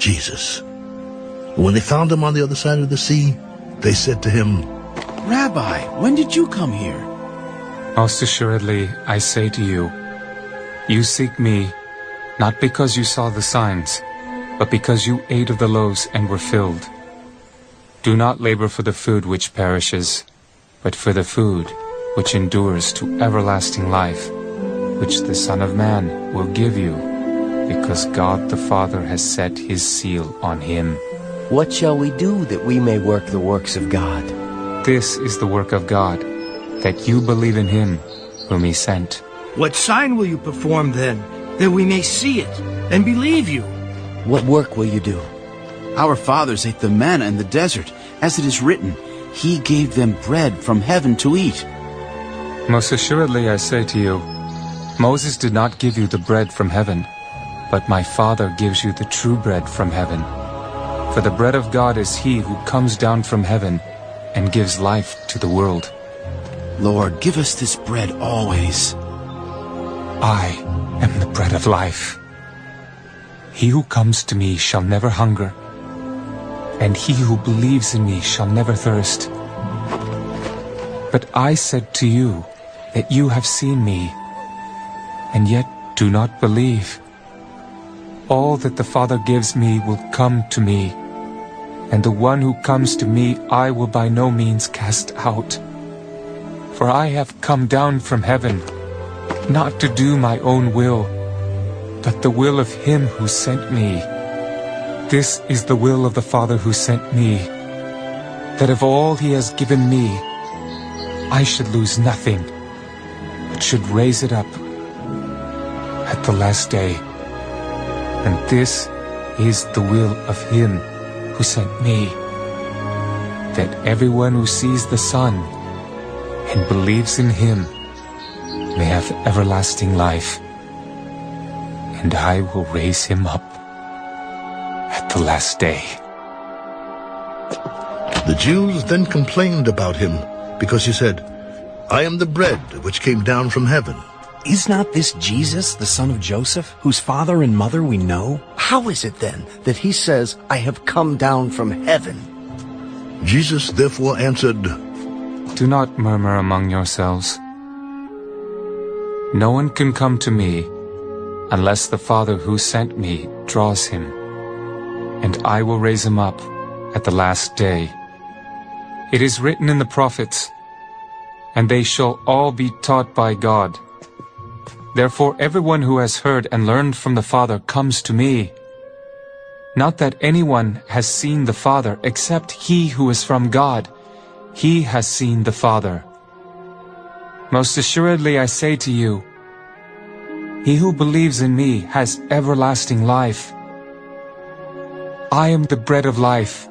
Jesus. When they found him on the other side of the sea, they said to him, Rabbi, when did you come here? Most assuredly, I say to you, you seek me, not because you saw the signs, but because you ate of the loaves and were filled. Do not labor for the food which perishes, but for the food which endures to everlasting life, which the Son of Man will give you, because God the Father has set his seal on him. What shall we do that we may work the works of God? This is the work of God, that you believe in him whom he sent. What sign will you perform then, that we may see it and believe you? What work will you do? Our fathers ate the manna in the desert, as it is written, He gave them bread from heaven to eat. Most assuredly I say to you, Moses did not give you the bread from heaven, but my Father gives you the true bread from heaven. For the bread of God is he who comes down from heaven and gives life to the world. Lord, give us this bread always. I am the bread of life. He who comes to me shall never hunger, and he who believes in me shall never thirst. But I said to you that you have seen me, and yet do not believe. All that the Father gives me will come to me, and the one who comes to me I will by no means cast out. For I have come down from heaven, not to do my own will, but the will of him who sent me. This is the will of the Father who sent me, that of all he has given me, I should lose nothing, but should raise it up at the last day. And this is the will of him who sent me, that everyone who sees the Son and believes in him may have everlasting life, and I will raise him up at the last day. The Jews then complained about him, because he said, I am the bread which came down from heaven. Is not this Jesus, the son of Joseph, whose father and mother we know? How is it then that he says, I have come down from heaven? Jesus therefore answered, Do not murmur among yourselves. No one can come to me unless the Father who sent me draws him, and I will raise him up at the last day. It is written in the prophets, and they shall all be taught by God. Therefore everyone who has heard and learned from the Father comes to me. Not that anyone has seen the Father except he who is from God. He has seen the Father. Most assuredly I say to you, he who believes in me has everlasting life. I am the bread of life.